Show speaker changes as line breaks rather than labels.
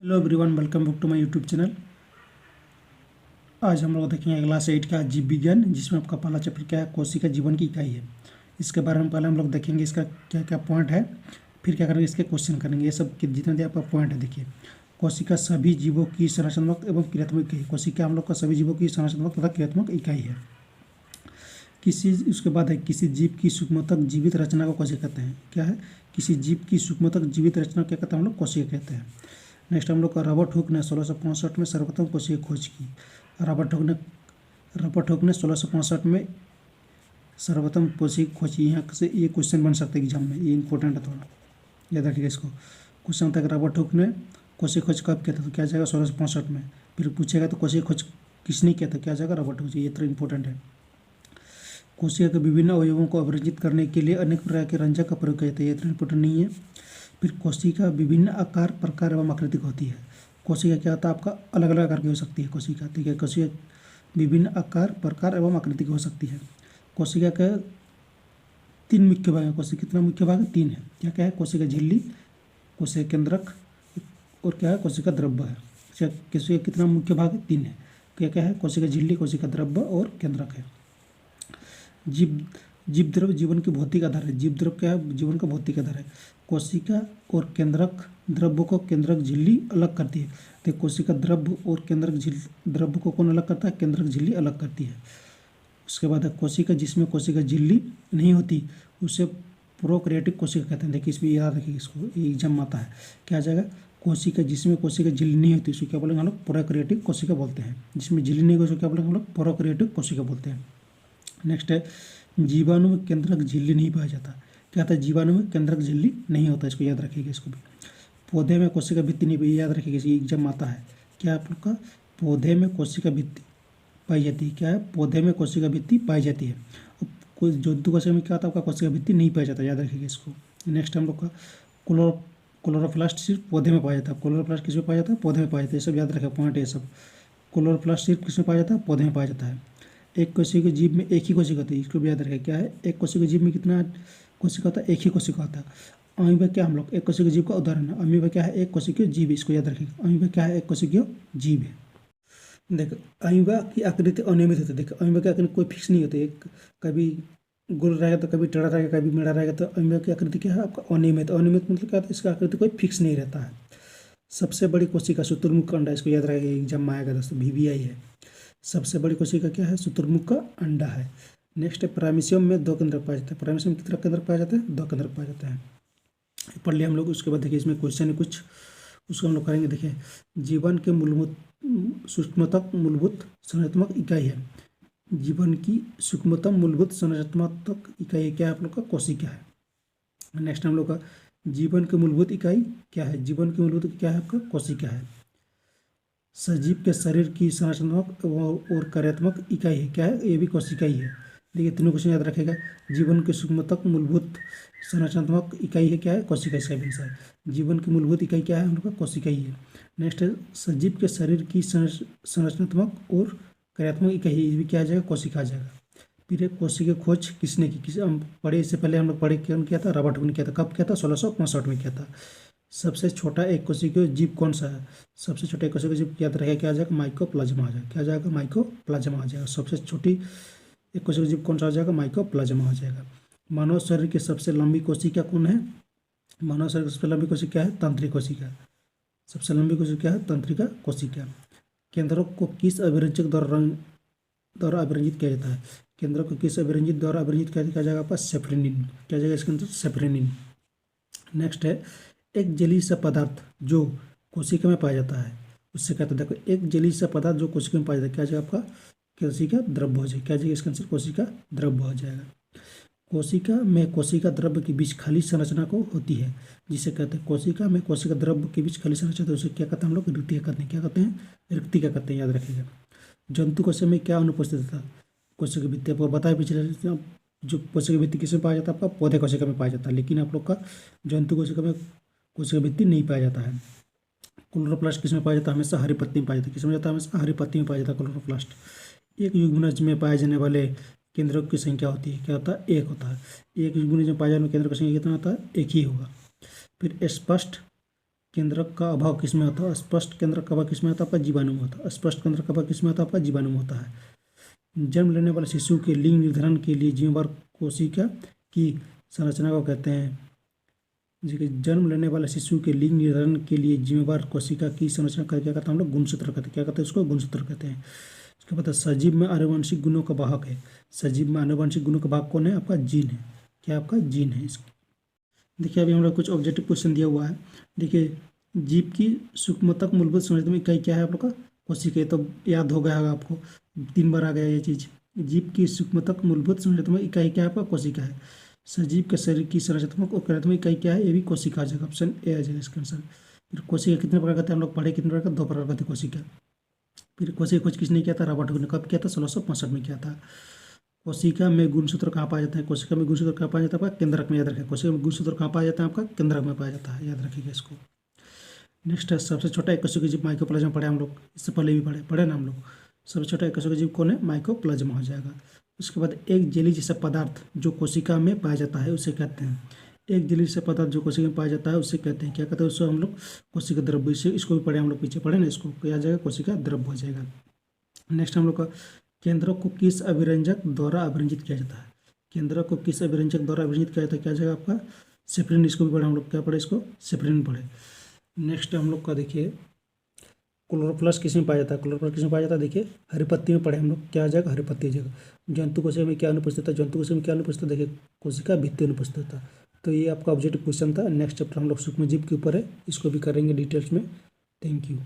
Hello everyone, welcome back to my YouTube channel. आज हम लोग देखेंगे क्लास 8 का जीव विज्ञान, जिसमें आपका पहला चैप्टर क्या है, कोशिका जीवन की इकाई है। इसके बारे में पहले हम लोग देखेंगे इसका क्या क्या पॉइंट है, फिर क्या करेंगे इसके क्वेश्चन करेंगे। ये सब जितने भी आपका पॉइंट है देखिए। कोशिका सभी जीवों की संरचनात्मक एवं क्रियात्मक इकाई। कोशिका हम लोग का सभी जीवों की संरचनात्मक तथा क्रियात्मक इकाई है। उसके बाद है किसी जीव की सूक्ष्मतक जीवित रचना को कोशिका कहते हैं। क्या है, किसी जीव की सूक्ष्मतक जीवित रचना क्या कहते हैं, हम लोग कोशिका कहते हैं। नेक्स्ट हम लोग का रॉबर्ट हुक ने 1665 में सर्वप्रथम कोशिका खोज की। रॉबर्ट हुक ने 1665 में सर्वप्रथम कोशिका खोज की। यहाँ से ये क्वेश्चन बन सकता है एग्जाम में, ये इंपॉर्टेंट है, थोड़ा याद रखिएगा इसको। क्वेश्चन होता है कि रॉबर्ट हुक ने कोशिका खोज कब किया था, तो क्या जाएगा 1665 में। फिर पूछेगा तो कोशिका खोज किसने किया था, क्या जाएगा रॉबर्ट हुक। ये तो इंपॉर्टेंट है। कोशिका के विभिन्न अवयवों को अभिरंजित करने के लिए अनेक प्रकार के रंजक का प्रयोग किया जाता है। ये इतना इंपॉर्टेंट नहीं है। फिर कोशिका विभिन्न आकार, प्रकार एवं आकृति की होती है। कोशिका क्या होता है आपका, अलग अलग आकार की हो सकती है कोशिका, ठीक है। कोशिका विभिन्न आकार, प्रकार एवं आकृति की हो सकती है। कोशिका का 3 मुख्य भाग है। कोशिका कितना मुख्य भाग है, 3 है। क्या क्या है, कोशिका झिल्ली, कोशिका केंद्रक और क्या है, कोशिका द्रव्य है। कोशिका कितना मुख्य भाग है, 3 है। क्या क्या है, कोशिका झिल्ली, कोशिका द्रव्य और केंद्रक है। जीव द्रव्य जीवन की भौतिक आधार है। जीव द्रव्य क्या है, जीवन का भौतिक आधार है। कोशिका और केंद्रक द्रव्य को केंद्रक झिल्ली अलग करती है। तो कोशिका द्रव्य और केंद्रक द्रव्य को कौन अलग करता है, केंद्रक झिल्ली अलग करती है। उसके बाद है कोशिका जिसमें कोशिका झिल्ली नहीं होती उसे प्रोकैरियोटिक कोशिका कहते हैं। देखिए इसमें याद रखिए, इसको एग्जाम आता है। क्या आ जाएगा, कोशिका जिसमें कोशिका झिल्ली नहीं होती उसको क्या बोलेंगे हम लोग, प्रोकैरियोटिक कोशिका बोलते हैं। जिसमें झिल्ली नहीं होती उसको क्या बोलेंगे हम लोग, प्रोकैरियोटिक कोशिका बोलते हैं। नेक्स्ट है जीवाणु में केंद्रक झिल्ली नहीं पाया जाता। क्या होता है, जीवाणु में केंद्रक झिल्ली नहीं होता, इसको याद रखिएगा। इसको भी पौधे में कोशिका भित्ति नहीं पाई, याद रखिएगा, इसी एग्जाम आता है। क्या आप लोग का, पौधे में कोशिका भित्ति पाई जाती है। क्या है, पौधे में कोशिका भित्ति पाई जाती है। कोई जंतु कोशिका में क्या होता है आपका, कोशिका भित्ति नहीं पाया जाता, याद रखिएगा इसको। नेक्स्ट हम लोग का क्लोरोप्लास्ट सिर्फ पौधे में पाया जाता है। क्लोरोप्लास्ट किसमें पाया जाता है, पौधे में पाया जाता है। ये सब याद रखें पॉइंट है ये सब। क्लोरोप्लास्ट सिर्फ किसमें पाया जाता है, पौधे में पाया जाता है। एक कोशिका जीव में एक ही कोशिका होती है, इसको भी याद रखें। क्या है, एक कोशिका जीव में कितना कोशिका होता है, एक ही कोशिका होता है। अमीबा क्या, हम लोग एक कोशिका जीव का उदाहरण है। अमीबा क्या है, एक कोशिकीय जीव, इसको याद रखिएगा। अमीबा क्या है, एक कोशिकीय जीव है। देखो अमीबा की आकृति अनियमित होती है। देखो अमीबा की आकृति कोई फिक्स नहीं होती है, कभी गोल रहेगा तो कभी टेढ़ा रहेगा, कभी मेढ़ा रहेगा। तो अमीबा की आकृति क्या है आपका, अनियमित। अनियमित मतलब क्या होता है, इसका आकृति कोई फिक्स नहीं रहता है। सबसे बड़ी कोशिका शुतुरमुर्ग का अंडा, इसको याद रखेगा, एग्जाम में आएगा दोस्तों, VVI है। सबसे बड़ी कोशिका क्या है, शुतुरमुर्ग का अंडा है। नेक्स्ट है पैरामीशियम में 2 केंद्रक पाया जाता है। पैरामीशियम कितना केंद्रक पाया जाता है, 2 केंद्रक पाया जाता है। पढ़ लिया हम लोग। उसके बाद देखिए इसमें क्वेश्चन है कुछ, उसको हम लोग करेंगे। देखिए जीवन के मूलभूत सूक्ष्मतम मूलभूत संरचनात्मक इकाई है। जीवन की सूक्ष्मतम मूलभूत संरचनात्मक इकाई क्या है, आप लोग का कोशिका है। नेक्स्ट हम लोग का जीवन की मूलभूत इकाई क्या है, जीवन की मूलभूत क्या है आपका, कोशिका है। सजीव के शरीर की संरचनात्मक और कार्यात्मक इकाई है, क्या है, ये भी कोशिका ही है। देखिए तीनों क्वेश्चन याद रखेगा। जीवन के सूक्ष्मतम मूलभूत संरचनात्मक इकाई है, क्या है, कोशिका, इसका भी आंसर है। जीवन की मूलभूत इकाई क्या है, हम लोग का कोशिका ही है। नेक्स्ट है सजीव के शरीर की संरचनात्मक और कार्यात्मक इकाई, ये भी क्या आ जाएगा, कोशिका आ जाएगा। फिर एक कोशिका खोज किसने की, किसी हम पढ़े, इससे पहले हम लोग पढ़े कौन किया था, रॉबर्ट हुक ने किया था। कब किया था, 1665 में किया था। सबसे छोटा एक कोशिकीय जीव कौन सा है, सबसे छोटा एक कोशिकीय जीव याद रखेगा, क्या आ जाएगा, माइकोप्लाज्मा आ जाएगा। क्या आ जाएगा, माइकोप्लाज्मा आ जाएगा। सबसे छोटी एक कोशिकीय जीव कौन सा आ जाएगा, माइकोप्लाज्मा आ जाएगा। मानव शरीर की सबसे लंबी कोशिका कौन है, मानव शरीर की सबसे लंबी कोशिका क्या है, तंत्रिका कोशिका। सबसे लंबी कोशिका क्या है, तंत्रिका कोशिका। केंद्रक को किस अभिरंजक द्वारा अभिरंजित किया जाता है, केंद्रक को किस अभिरंजित द्वारा अभिरंजित किया जाएगा आपका, सेफ्रेनिन। क्या जाएगा इसके अंदर, सेफ्रेनिन। नेक्स्ट है एक जलीय सा पदार्थ जो कोशिका में पाया जाता है, उससे कहते हैं। देखो एक जलीय सा पदार्थ जो कोशिका में पाया जाता है, क्या जाएगा आपका, कोशिका द्रव्य हो जाएगा। क्या जाएगा इसका आंसर, कोशिका द्रव्य हो जाएगा। कोशिका में कोशिका द्रव्य के बीच खाली संरचना को होती है, जिसे कहते हैं, कोशिका में कोशिका द्रव्य के बीच खाली संरचना होती है, उसे क्या कहते हैं हम लोग, रिक्तिका कहते हैं। क्या कहते हैं, रिक्तिका कहते हैं, याद रखिएगा। जंतु कोशिका में क्या अनुपस्थित था, कोशिका भित्ति, आपको बताया पिछले, जो कोशिका भित्ति किसमें पाया जाता है आपका, पौधे कोशिका में पाया जाता है। लेकिन आप लोग का जंतु कोशिका में कोशिका भित्ति नहीं पाया जाता है। क्लोरोप्लास्ट किसमें पाया जाता है, हमेशा हरी पत्ती में पाया जाता है। किसमें जाता है, हमेशा हरी पत्ती में पाया जाता है क्लोरोप्लास्ट। एक युग्मनज में पाए जाने वाले केंद्रों की संख्या होती है, क्या होता है, 1 होता है। एक युग्मनज में पाए जाने वाले केंद्रों की संख्या कितना होता है, 1 ही होगा। फिर स्पष्ट केंद्रक का अभाव किसमें होता है? स्पष्ट केंद्रक का अभाव किसमें होता है? आपका जीवाणु में होता है। स्पष्ट केंद्रक का अभाव किसमें होता है? आपका जीवाणु में होता है। जन्म लेने वाले शिशु के लिंग निर्धारण के लिए जिम्मेवार कोशिका की संरचना को कहते हैं। जन्म लेने वाले शिशु के लिंग निर्धारण के लिए जिम्मेवार कोशिका की संरचना का क्या कहते हैं हम लोग? गुणसूत्र कहते हैं। क्या कहते हैं उसको? गुणसूत्र कहते हैं। इसके बाद सजीव में आनुवंशिक गुणों का वाहक है। सजीव में आनुवंशिक गुणों का वाहक कौन है? आपका जीन है। क्या आपका जीन है? देखिए अभी हम लोग कुछ ऑब्जेक्टिव क्वेश्चन दिया हुआ है। देखिए जीव की सूक्ष्मतक मूलभूत संरचना में इकाई क्या है आप लोग का? कोशिका। तो याद हो गया होगा आपको, 3 बार आ गया ये चीज़। जीव की सूक्ष्मतक मूलभूत संरचना में इकाई क्या है? आपका कोशिका है। सजीव के शरीर की संरचनात्मक और कार्यात्मक इकाई क्या है? ये भी कोशिका आ जाएगा। ऑप्शन ए आ जाएगा इसका आंसर। फिर कोशिका कितने प्रकार का? हम लोग पढ़े कितने प्रकार का? 2 प्रकार का थी कोशिका। फिर कोशिका खोज किसने किया था? रॉबर्ट ने कब किया था? 1665 में किया था। कोशिका में गुणसूत्र कहाँ पाया जाता है? कोशिका में गुणसूत्र कहाँ पाया जाता है? आपका केंद्रक में। याद रखें, कोशिका में गुणसूत्र कहाँ पाया जाता है? आपका केंद्रक में पाया जाता है। याद रखिएगा इसको। नेक्स्ट है सबसे छोटा एककोशिकीय जीव माइकोप्लाज्मा। पढ़े हम लोग, इससे पहले भी पढ़े ना हम लोग। सबसे छोटा एककोशिकीय जीव कौन है? माइकोप्लाज्मा हो जाएगा। उसके बाद एक जेली जैसा पदार्थ जो कोशिका में पाया जाता है उसे कहते हैं। एक जेली जैसा पदार्थ जो कोशिका में पाया जाता है उसे कहते हैं, क्या कहते हैं? उसको हम लोग कोशिका द्रव्य। इसको भी पढ़े हम लोग, पीछे पढ़े ना, इसको क्या आ जाएगा? कोशिका द्रव्य हो जाएगा। नेक्स्ट हम लोग का केंद्रक को किस अभिरंजक द्वारा अभिरंजित किया जाता है? केंद्रक को किस अभिरंजक द्वारा अभिरंजित किया जाता है? क्या जाएगा आपका? सेफ्रिन। इसको भी पढ़े हम लोग। क्या पढ़े इसको? सेफ्रिन पढ़े। नेक्स्ट हम लोग का देखिए क्लोरोप्लास्ट किसमें पाया जाता है? क्लोरोप्लास्ट किसमें पाया जाता है? देखिए हरी पत्ती में पढ़े हम लोग। क्या आ जाएगा? हरी पत्ती आ जाएगा। जंतु कोशिका में क्या अनुपस्थित है? जंतु कोशिका में क्या अनुपस्थित है? देखिए कोशिका भित्ति अनुपस्थित था। तो ये आपका ऑब्जेक्टिव क्वेश्चन था। नेक्स्ट चैप्टर हम लोग सूक्ष्मजीव के ऊपर है, इसको भी करेंगे डिटेल्स में। Thank you.